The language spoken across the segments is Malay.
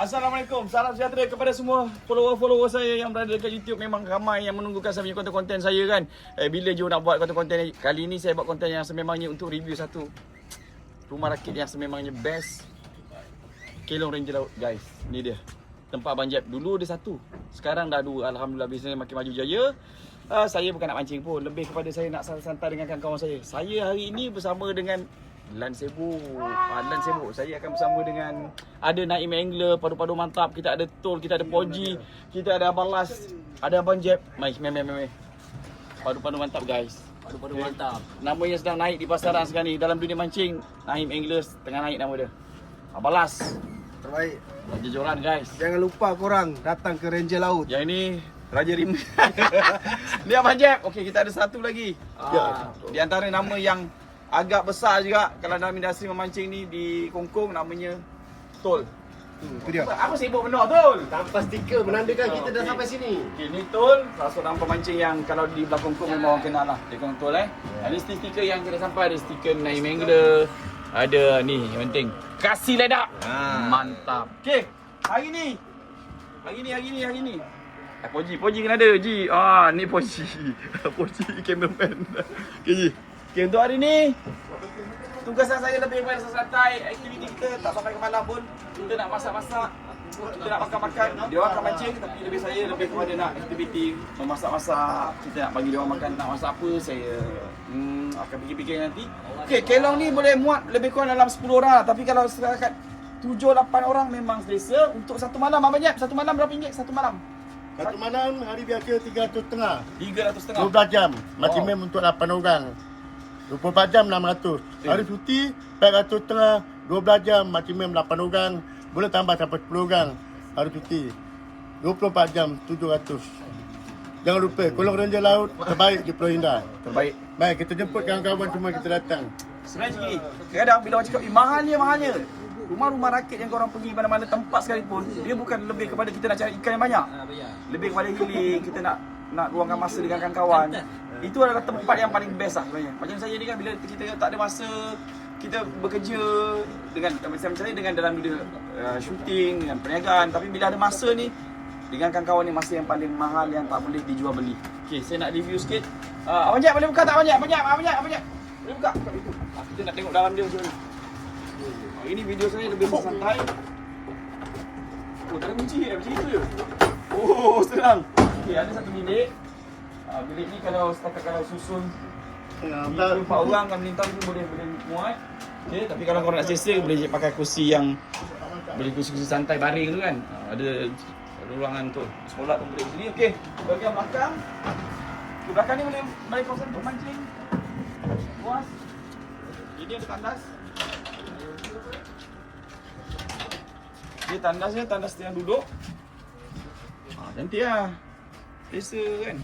Assalamualaikum, salam sejahtera kepada semua follower-follower saya yang berada dekat YouTube. Memang ramai yang menunggukan saya punya konten-konten saya kan. Bila Joe nak buat konten-konten ni? Kali ni saya buat konten yang sememangnya untuk review satu rumah rakit yang sememangnya best. Kelong Ranger Laut guys, ni dia. Tempat Abang Jeb. Dulu dia satu, sekarang dah dua. Alhamdulillah, bisnes makin maju jaya. Saya bukan nak mancing pun, lebih kepada saya nak santai dengan kawan-kawan saya. Saya hari ini bersama dengan Lan Sibuk. Lan Sibuk. Saya akan bersama dengan ada Naim Angler, padu-padu mantap. Kita ada Tol, kita ada Poji, kita ada Abang Las, ada Abang Jeb. Mai, padu-padu mantap guys. Padu-padu mantap. Nama yang sedang naik di pasaran sekarang ni dalam dunia mancing. Naim Angler tengah naik nama dia. Abang Las Terbaik. Raja Joran guys. Jangan lupa korang datang ke Ranger Laut. Yang ini Raja Rim. Ni Abang Jeb. Okey, kita ada satu lagi. Di antara nama yang agak besar juga kalau dalam industri memancing ni di Kongkong, namanya Tol. Itu dia. Apa sibuk benar Tol? Tanpa stiker menandakan kita dah sampai sini. Okey, ni Tol, salah seorang pemancing yang kalau di belah Kongkong memang orang kenal lah. Dia Kong Tol Ini stiker yang kita sampai, ada stiker Naim Angler. Ada ni yang penting, kasih ledak. Mantap. Okey, hari ni. Poji kena ada, Ji. Ni Poji. Poji cameraman. Okey, Ji. Okay, untuk hari ni tugasan saya lebih kepada santai. Aktiviti kita tak sampai ke malam pun. Kita nak masak-masak, kita nak makan-makan. Dia orang akan mancing, tapi saya lebih kepada nak aktiviti memasak-masak. Kita nak bagi dia orang makan, nak masak apa, saya akan fikir-fikir nanti. Okey, kelong ni boleh muat lebih kurang dalam 10 orang. Tapi kalau setakat 7-8 orang memang selesa. Untuk satu malam, Abang Jeb, satu malam berapa ringgit satu malam? Satu malam hari biasa 300.5. 300.5. 12 jam. Maksimum untuk 8 orang. 24 jam 600. Hari cuti 400.5. 12 jam maksimum 8 orang. Boleh tambah sampai 10 orang. Hari cuti 24 jam 700. Jangan lupa Kolong Ranger Laut terbaik di Pulau Indah. Terbaik. Baik, kita jemput kawan-kawan semua kita datang. Sebenarnya gini, kadang bila orang cakap mahalnya. Rumah-rumah rakit yang korang pergi mana-mana tempat sekalipun, dia bukan lebih kepada kita nak cari ikan yang banyak. Lebih kepada healing, kita nak luangkan masa dengan kawan-kawan. Itu adalah tempat yang paling best lah sebenarnya. Macam saya ni kan, bila kita tak ada masa, kita bekerja dengan dengan dalam dunia syuting, dengan perniagaan. Tapi bila ada masa ni, dengan kawan-kawan ni, masa yang paling mahal yang tak boleh dijual beli. Okay, saya nak review sikit. Abang Jeb boleh buka tak Abang Jeb? Abang Jeb boleh buka? Kita nak tengok dalam dia macam ni. Ini video saya lebih santai. Tak ada kunci macam itu je. Senang. Okey, ada satu bilik. Bilik ni kalau susun 4 orang kan melintang tu boleh muat. Okey, tapi kalau korang nak selesa boleh pakai kursi yang kursi santai baring tu kan. Ada ruangan tu. Sekolah tu boleh sini. Okey, bahagian belakang. Di belakang ni boleh kawasan untuk mancing. Luas. Ini ada tandas. Dia tandas yang duduk. Cantik lah. Selesa kan.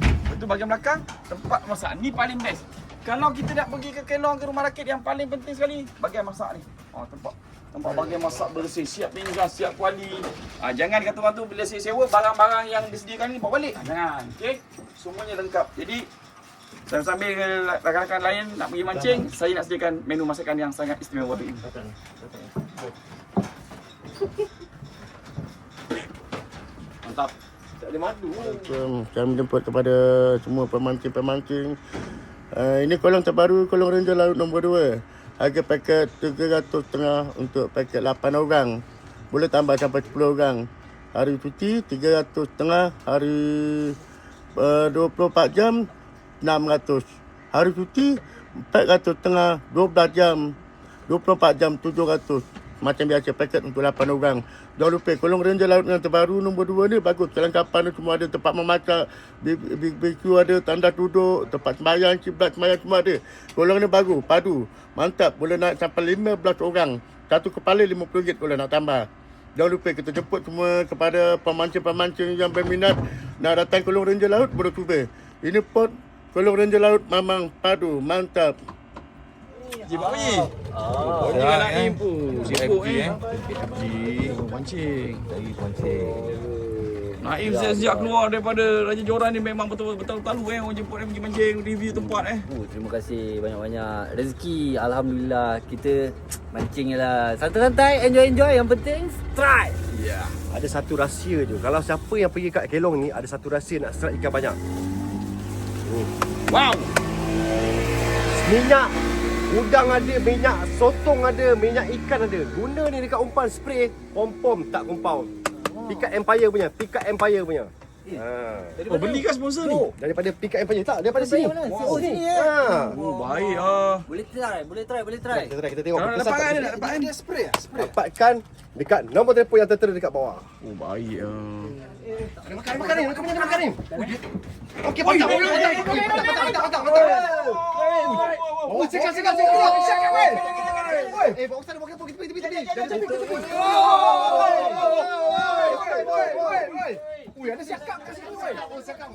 Lepas tu bahagian belakang, tempat masak. Ni paling best. Kalau kita nak pergi ke kelong, ke rumah rakit, yang paling penting sekali bahagian masak ni. Tempat bahagian masak bersih, siap pinggan, siap kuali. Jangan kata orang tu bila sewa barang-barang yang disediakan ni bawa balik. Jangan. Okey. Semuanya lengkap. Jadi sambil rakan-rakan lain nak pergi mancing, saya nak sediakan menu masakan yang sangat istimewa hari ini. Mantap. Tak ada madu. Kami jemput kepada semua pemancing-pemancing. Ini kolong terbaru, Kolong Ranger Laut nombor 2. Harga paket 300.5 untuk paket 8 orang. Boleh tambah sampai 10 orang. Hari cuti 300.5, hari 24 jam 600. Hari cuti 400.5, 12 jam 24 jam 700. Macam biasa paket untuk 8 orang. Jangan lupa Kolong Ranger Laut yang terbaru nombor 2 ni bagus. Kelengkapan dia semua ada, tempat memasak, BBQ ada, tanda duduk, tempat sembahyang, kiblat sembahyang semua ada. Kolong ni bagus, padu, mantap. Boleh naik sampai 15 orang. Satu kepala RM50 boleh nak tambah. Jangan lupa kita jemput semua kepada pemancing-pemancing yang berminat nak datang Kolong Ranger Laut, boleh cuba. Ini pot Kolong Ranger Laut memang padu, mantap. Cik Pak Haji. Ni kan Naim pun. Sibuk mancing. Lagi pancing. Naim sejak keluar daripada Raja Joran ni memang betul-betul tahu orang jemput dia pergi mancing, review tempat Terima kasih banyak-banyak. Rezeki alhamdulillah kita mancing je lah. Santai-santai, enjoy, yang penting strike. Ya. Ada satu rahsia je. Kalau siapa yang pergi kat Kelong ni, ada satu rahsia nak strike ikan banyak. Wow. Minyak udang ada, minyak sotong ada, minyak ikan ada. Guna ni dekat umpan spray, pom-pom tak compound. Pikat Empire punya, Pikat Empire punya. Oh, beli kan sponsor ni? Oh, daripada Pikat Empire. Tak, daripada sini. Oh, sini ya. Oh, baik ah. Boleh try. Kita tengok. Kalau nak dapat kan, nak dapat kan? Dia spray ah, spray. Dapatkan dekat nombor telefon yang tertera dekat bawah. Oh, baik ah. Makan ni, makan ni. Okey, patah. Oh, sekat. Eh, bawa sana, pergi tepi. Oi, ada siakap kat situ, oi. Ada siakap.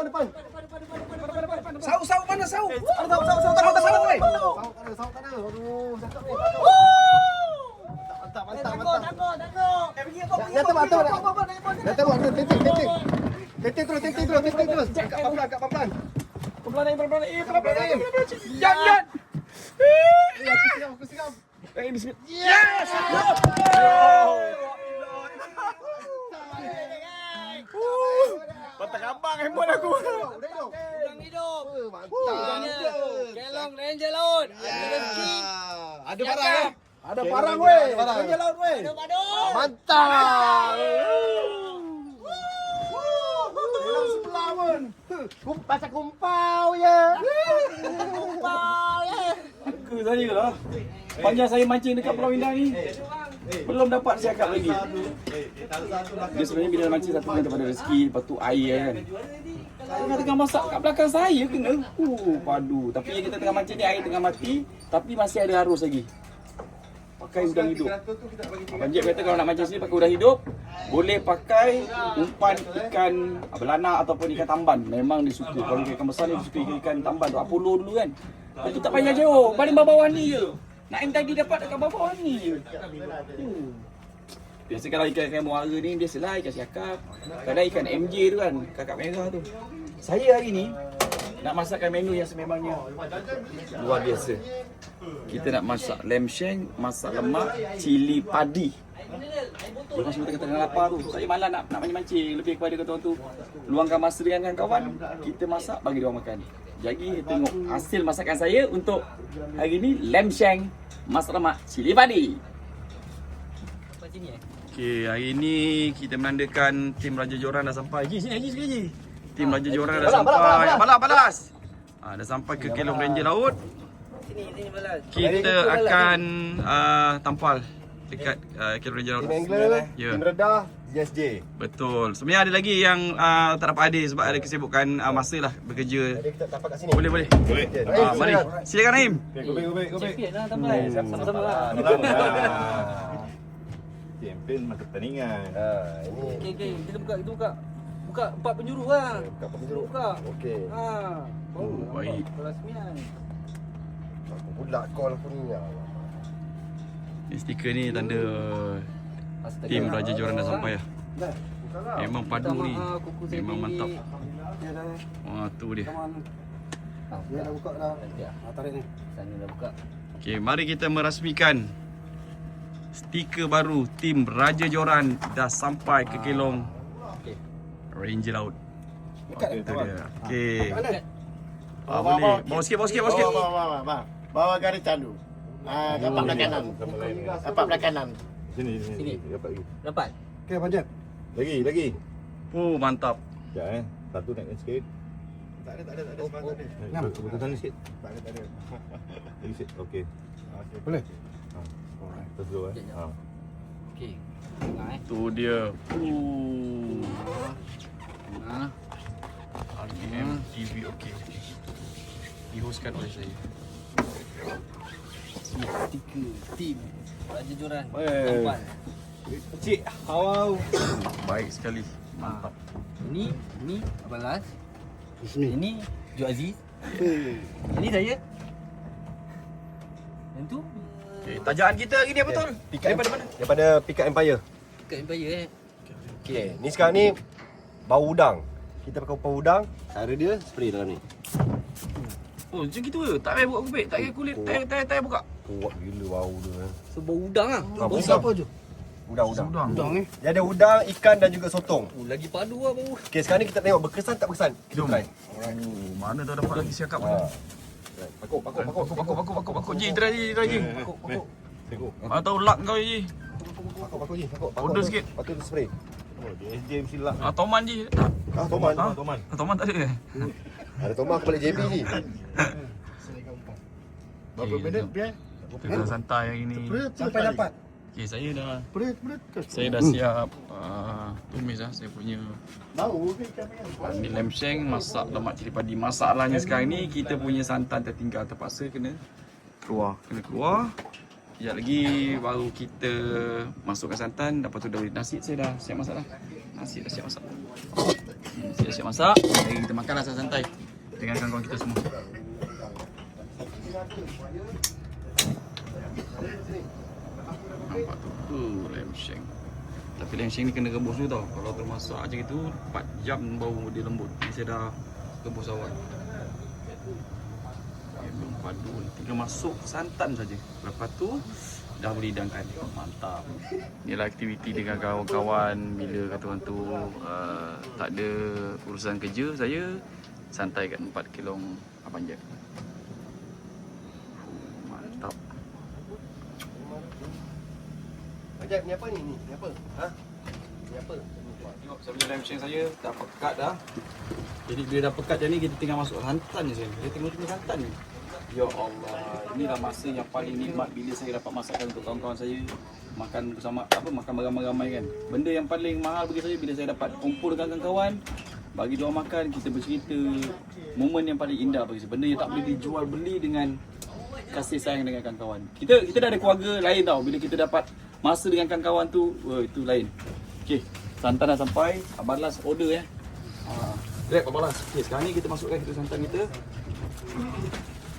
Depan. Sauk mana sauk? Ada sauk, oi. Sauk tak ada. Aduh, siakap ni. Mantap. Tenting terus. Kat pelan. Pelan-pelan. Jangan. Aku siram. Bismillah. Yes! Patah kambang handphone aku. Ulang hidup. Mantap. Kelong Ranger Laut. Ada rezeki. Ada barang eh. Ada parang weh. Ranger laut weh. Aduh. Mantap. Dalam sebelah pun. Pasal kumpau je. Aku saya lah. Panjang saya mancing dekat Pulau Indah ni. Belum dapat siakap lagi. Dia sebenarnya bila mancing satu kena daripada rezeki, lepas tu air kan. Saya tengah masak kat belakang saya kena. Padu. Tapi yang kita tengah mancing ni air tengah mati, tapi masih ada arus lagi. Pakai udang hidup. Abang Jeb kata kalau nak mancing sini pakai udang hidup, boleh pakai umpan ikan belana ataupun ikan tamban. Memang dia suka. Kalau ikan besar ni dia suka ikan tamban tu. Apollo dulu kan. Itu tak payah jauh. Paling bawah ni je. Nak yang tadi dapat dekat bawah ni je. Biasa kalau ikan muara ni biasalah ikan siakap. Kadang ikan MJ tu kan, kakap merah tu. Saya hari ni nak masakkan menu yang sememangnya luar biasa. Kita nak masak lamb shank, masak lemak, cili padi. Lepas semua tengah lapar tu, saya malas nak mancing. Lebih kepada kata orang tu, luangkan masa dengan kawan, kita masak bagi dia orang makan. Jadi tengok hasil masakan saya untuk hari ni lamb shank, masak lemak, cili padi. Okey, hari ni kita menandakan tim Raja Joran dah sampai. Sini sekali. Tim Raja Joran dah sampai. Balas. Dah sampai ke Kelong Ranger Laut. Sini balas. Kita akan tampal dekat Kelong Ranger Laut. Tim angler, Ya. tim redah, JSJ. Betul. Sebenarnya ada lagi yang tak dapat hadir sebab ada kesibukan masa lah bekerja. Jadi kita tapak kat sini. Boleh. Mari. Silakan Naim. Gobek. Champion lah tambah. Sama-sama lah. Champion masa pertandingan. Ini Okey, kita buka. Buka 4 penjuru lah. buka penjuru. Buka. Okey. Baik. Perasmian. Aku pula call aku ni. Ni stiker ni tanda tim Raja Joran dah sampai lah. Memang padu ni. Memang mantap. Wah, tu dia. Dia dah buka dah. Ya, Tarik ni. sana dah buka. Okey, mari kita merasmikan stiker baru tim Raja Joran dah sampai ke Kelong Ranger Laut. Itu dia. Okey. Boleh. Bawa sikit. Bawa garis candu. Dapat belah kanan. Sini. Sini. Dapat lagi. Dapat. Okey, Abang Jeb. Lagi. Mantap. Sekejap Satu naikkan sikit. Tak ada semangat ni. Betul sana sikit. Tak ada. Lagi sikit. Okey. Boleh. Terus dulu Okey. Tengah Tu dia. RTM TV okey. Dihostkan oleh saya. stiker tim Raja Joran. Eh. Tampal. Cik. Wow. Baik sekali. Mantap. Ini Abang Las. Bismillah. Ini Jo Aziz. Ini saya. Yang tu Okey, tajaan kita hari ni apa betul? Daripada mana? Daripada Pikat Empire. kat Empire Okey, ni sekarang ni bau udang. Kita pakai umpan udang, cara dia spray dalam ni. Oh, macam gitu ke? Tak payah buka kupik, tak payah kulit, tak payah buka. Kuat gila bau dia. So bau udang lah. Bau Bau apa je? Udang. Udang ni. Dia ada udang, ikan dan juga sotong. Lagi padu lah bau. Okey, sekarang ni kita tengok berkesan tak berkesan. Kita Jom. try. Oh, mana dah dapat lagi siakap Ha. tu. Pakuk. Ji, try Ji. Tengok. Ah, tahu luck kau Ji. Pakuk je, pakuk. Order sikit. Lepas tu spray. Oh, James silap. Ah, Toman Ji. Ah, Toman. Ah, Toman. Toman tak ada. Ada Toman aku balik JB ni. Berapa minit biar? Kita santai hari ni. Sampai dapat. Okey, saya dah Berat. siap tumis lah saya punya Bau ke ikan ni? ni lamb shank, masak lemak cili padi. Masalahnya sekarang ni kita punya santan tertinggal, terpaksa kena keluar. Sekejap lagi baru kita masukkan santan. Lepas tu nasi saya dah siap masak dah. Nasi dah siap masak. Siap masak. Jadi kita makanlah santai dengan kawan-kawan kita semua. Nampak tu lamb shank. Tapi lamb shank ni kena rebus dulu tau. Kalau termasak macam itu 4 jam baru dia lembut. Ni saya dah rebus awal. Belum padu, tinggal masuk santan saja. Lepas tu dah boleh hidangkan. Mantap. Inilah aktiviti dengan kawan-kawan bila kata orang tu tak ada urusan kerja, saya santai kat tempat Kelong Abang Jack. Mantap. Ajak ni apa ni? Ni apa? Ha? Ni apa? Tengok saya punya lamb shank saya dah pekat dah. Jadi bila dah pekat macam ni kita tinggal masuk santan je saya. Dia tengok santan ni. Ya Allah, inilah masa yang paling nikmat bila saya dapat masakkan untuk kawan-kawan saya makan bersama makan beramai-ramai kan. Benda yang paling mahal bagi saya bila saya dapat kumpul dengan kawan-kawan, bagi diorang makan, kita bercerita, momen yang paling indah bagi saya. Benda yang tak boleh dijual beli dengan kasih sayang dengan kawan-kawan. Kita dah ada keluarga lain tau. Bila kita dapat masa dengan kawan-kawan tu, itu lain. Okey, santan dah sampai. Abang Las order Grab Abang Las. Okey, sekarang ni kita masukkan santan kita.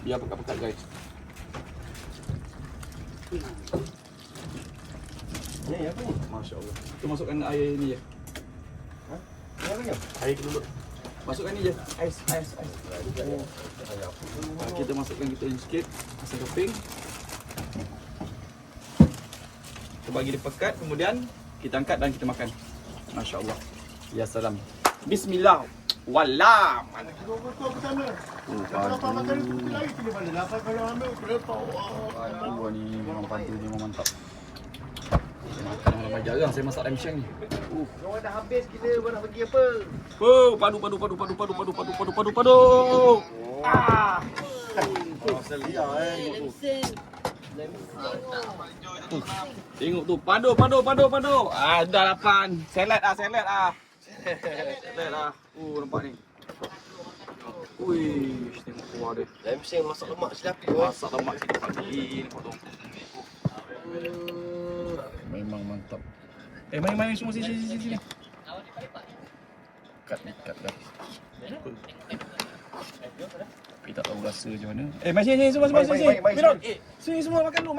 Biar pekat-pekat guys. Ni apa ni? Masya Allah. Kita masukkan air ni je. Ni apa ni? Air dulu. Masukkan ni je. Ais. Kita masukkan kita ni sikit. Asam keping. Kita bagi dia pekat. Kemudian kita angkat dan kita makan. Masya Allah. Ya salam. Bismillah. Walam. Padu ni memang padu ni memang mantap. Makan jarang saya masak lamb shank ni. Kau dah habis kita nak pergi apa? Oh, padu. Ah. Oh, selia Tengok tu, padu. Dah 8. Salad ah. Salad ah. Nampak ni. Ui, tengok kuah dia. Lamb shank masak lemak sedap tu. Masak lemak sikit pagi. Nampak tu. Memang mantap. Mari semua sini. Kat dah. Tapi tak tahu rasa macam mana. Mari sini semua. Mari. Mirot. Sini semua makan dulu.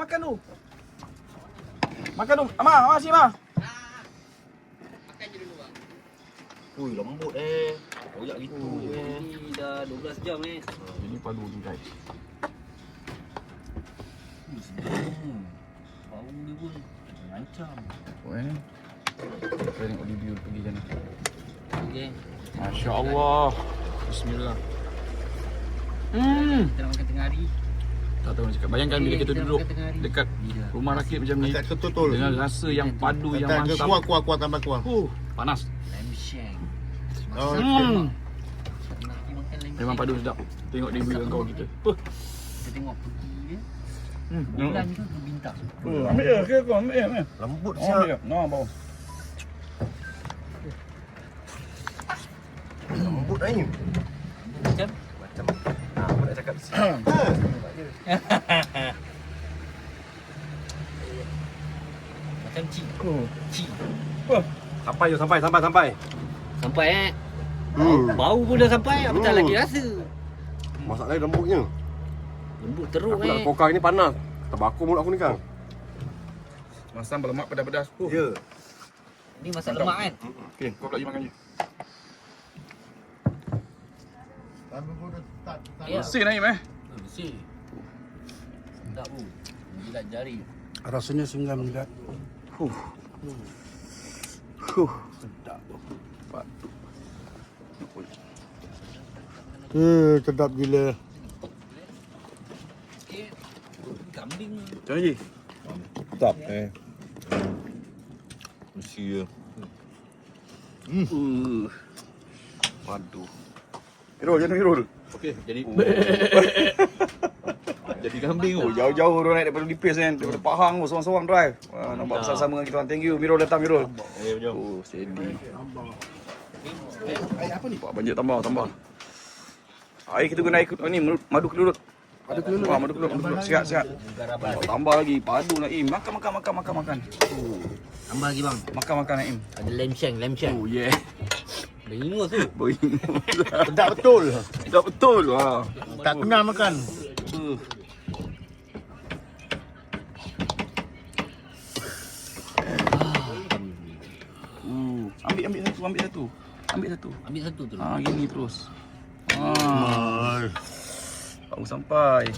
Makan dulu. Ama, sini Ma. Ui, lembut koyak gitu Ni dah 12 jam ni. Ini padu ni guys. Bau dia pun macam. Kita tengok review pergi sana. Okey. Masya Allah. Bismillah. Kita nak makan tengah hari. Tak tahu nak cakap. Bayangkan bila kita duduk dekat rumah rakit macam ni Tak ketutul. dengan rasa yang padu yang Tak mantap. kuah tambah kuah. Panas. Lamb shank. Oh, Nanti makan lamb Memang shank. padu sedap. Tengok review dengan kawan kita. Kita tengok putih dia. Bulan ke bintang? Ambil je ke kau? Ambil je. lembut Ambil siap. je. Nah, bau. Lembut ni. Macam? Apa nak cakap? Macam cik. Cik. Sampai. Sampai Bau pun dah sampai. Apa lagi rasa? Masalahnya lembutnya. Lembut teruk Aku nak kokang ini panas. Terbakar mulut aku ni kan. Masam berlemak pedas-pedas. Ya. Ni masak lemak kan? Okey, kau pula makan je. Ya. Bersih Naim Bersih. Sedap pun. Jilat jari. rasanya singgah menjilat. Sedap tu. Padu. Sedap gila. Kambing. Macam mana je? Sedap Mesti ya. Padu. Mirul, macam mana Mirul? Okey, jadi jadi kambing Oh, jauh-jauh orang naik daripada Lipis kan, daripada Pahang tu, sorang-sorang drive. Nampak bersama dengan kita orang. Thank you Mirul datang Mirul. Oh, steady. Apa ni? Pak banjir tambah. Air kita guna air ni madu kelulut. Madu kelulut. Siap. Tambah lagi padu Naim. Makan. tambah lagi bang. Makan Naim. Ada lamb shank. Oh yeah. Beringus tu. Sedap betul. Sedap betul. Wah. Tak kenal makan. Ambil satu. Ambil satu tu. Gini terus. Baru sampai.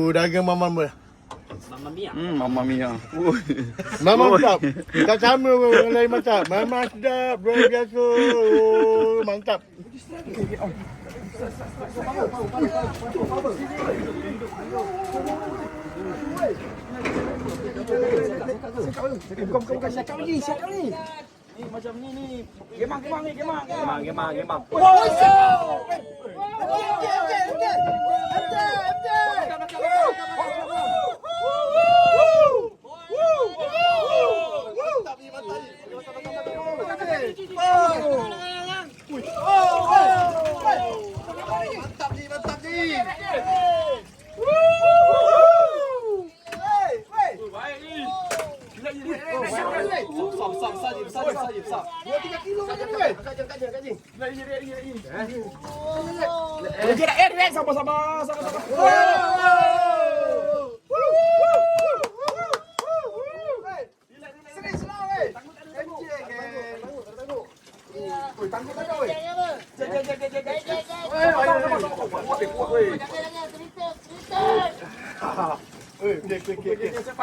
Dagang mamam ber. Mamma mia. Mamma mia. Mamam sedap. Tak sama orang lain masak. Mamam sedap, bro biasa. Oh, mantap. Bukan siap ni. Ni macam ni. Gemang.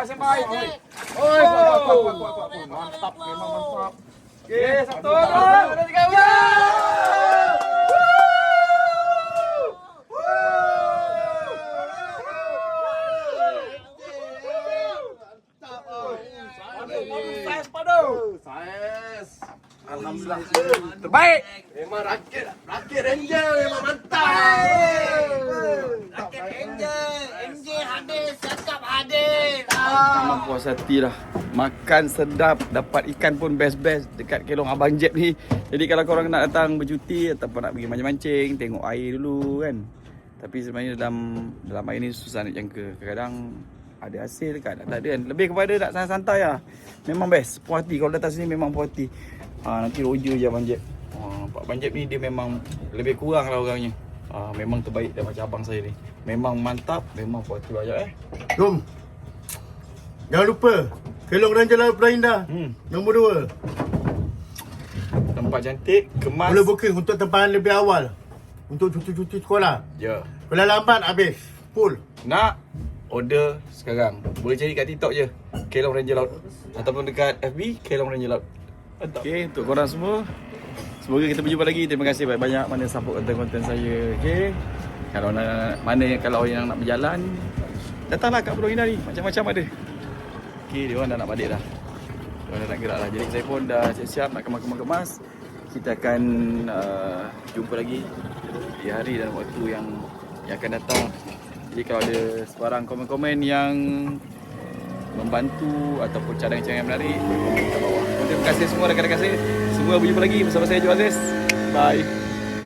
Sampai. Mantap, memang mantap. Okey, 1, 2, 3. Alhamdulillah. Terbaik. Memang rakit Ranger memang mantap. Raket MJ habis, cakap habis. Memang puas hati lah. Makan sedap, dapat ikan pun best-best dekat Kelong Abang Jeb ni. Jadi kalau korang nak datang bercuti ataupun nak pergi mancing-mancing, tengok air dulu kan. Tapi sebenarnya dalam air ni susah nak jangka. Kadang-kadang ada hasil, kadang tak ada kan. Lebih kepada nak santai-santai lah. Memang best, puas hati. Kalau datang sini memang puas hati. Nanti roja je Abang Jeb. Pak Abang Jeb ni dia memang lebih kurang lah orangnya. Memang terbaik dah macam abang saya ni. Memang mantap, memang puas hati banyak Jom. Jangan lupa Kelong Ranger Laut Pulau Indah. Nombor 2. Tempat cantik, kemas. Boleh booking untuk tempahan lebih awal. Untuk cuti-cuti sekolah. Ya. Kalau lambat habis. Full. Nak order sekarang. Boleh cari kat TikTok je. Kelong Ranger Laut. Ataupun dekat FB Kelong Ranger Laut. Okey, untuk korang semua, semoga kita berjumpa lagi. Terima kasih banyak-banyak mana support konten-konten saya. Okey. Kalau yang nak berjalan, datanglah kat Pulau Indah ni. Macam-macam ada. Okey, dia orang dah nak balik dah. Dia orang dah nak gerak dah. Jadi saya pun dah siap-siap nak kemas. Kita akan jumpa lagi di hari dan waktu yang akan datang. Jadi kalau ada sebarang komen-komen yang membantu ataupun cadangan-cadangan yang menarik, boleh komen kat bawah. Terima kasih semua rakan-rakan saya. Semua berjumpa lagi bersama saya Joe Aziz. Bye.